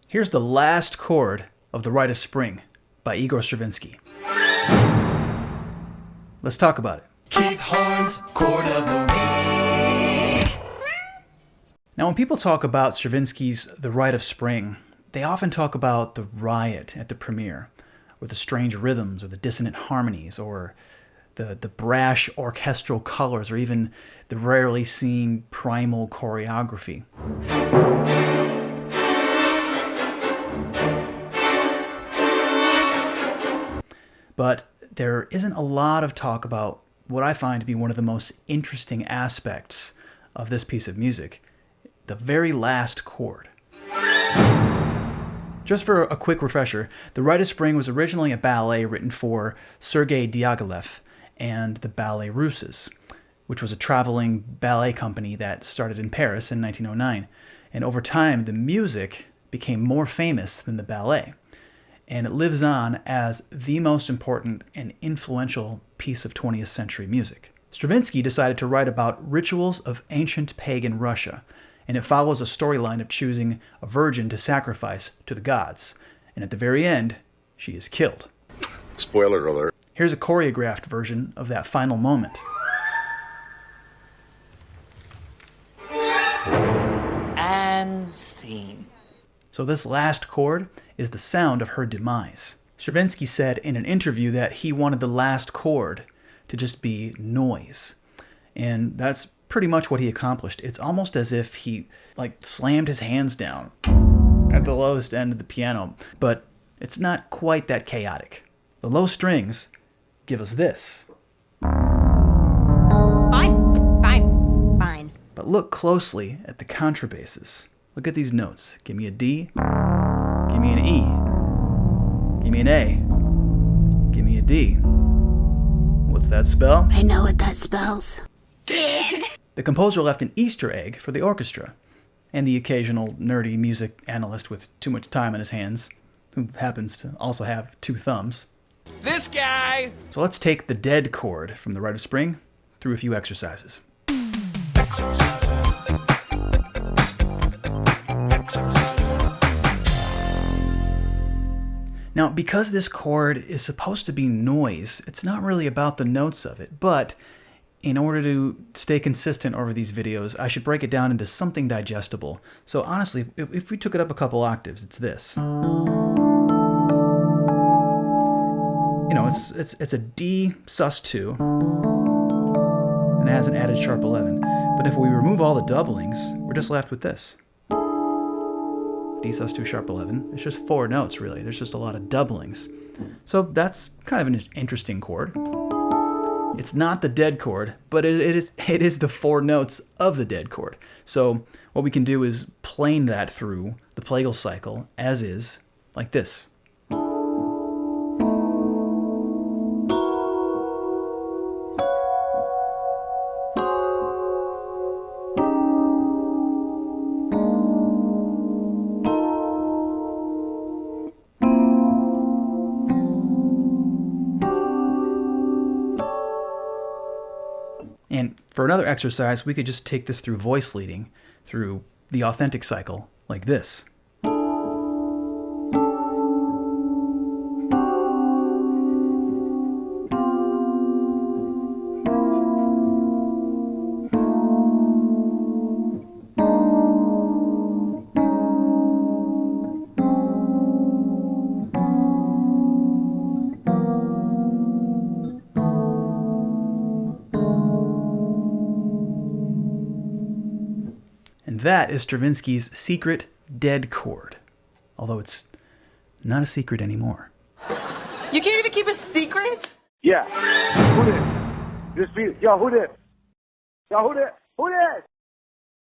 Here's the last chord of the Rite of Spring by Igor Stravinsky. Let's talk about it. Keith Horn's Chord of the Week. Now, when people talk about Stravinsky's The Rite of Spring, they often talk about the riot at the premiere, or the strange rhythms, or the dissonant harmonies, or the brash orchestral colors, or even the rarely seen primal choreography. But there isn't a lot of talk about what I find to be one of the most interesting aspects of this piece of music, the very last chord. Just for a quick refresher, The Rite of Spring was originally a ballet written for Sergei Diaghilev and the Ballet Russes, which was a traveling ballet company that started in Paris in 1909. And over time, the music became more famous than the ballet, and it lives on as the most important and influential piece of 20th century music. Stravinsky decided to write about rituals of ancient pagan Russia, and it follows a storyline of choosing a virgin to sacrifice to the gods. And at the very end, she is killed. Spoiler alert. Here's a choreographed version of that final moment. And scene. So this last chord is the sound of her demise. Stravinsky said in an interview that he wanted the last chord to just be noise. And that's pretty much what he accomplished. It's almost as if he slammed his hands down at the lowest end of the piano, but it's not quite that chaotic. The low strings give us this. Fine. But look closely at the contrabasses. Look at these notes. Give me a D, give me an E, give me an A, give me a D. What's that spell? I know what that spells. The composer left an Easter egg for the orchestra, and the occasional nerdy music analyst with too much time on his hands, who happens to also have two thumbs. This guy! So let's take the dead chord from the Rite of Spring through a few exercises. Now, because this chord is supposed to be noise, it's not really about the notes of it, but in order to stay consistent over these videos, I should break it down into something digestible. So honestly, if we took it up a couple octaves, it's this. You know, it's a D sus2, and it has an added sharp 11. But if we remove all the doublings, we're just left with this. D sus2 sharp 11. It's just four notes, really. There's just a lot of doublings. So that's kind of an interesting chord. It's not the dead chord, but it is the four notes of the dead chord. So what we can do is plane that through the plagal cycle as is, like this. And for another exercise, we could just take this through voice leading, through the authentic cycle, like this. And that is Stravinsky's secret dead chord. Although it's not a secret anymore. You can't even keep a secret? Yeah. Who this? This beat. Yo, who this? Yo, who this? Who this?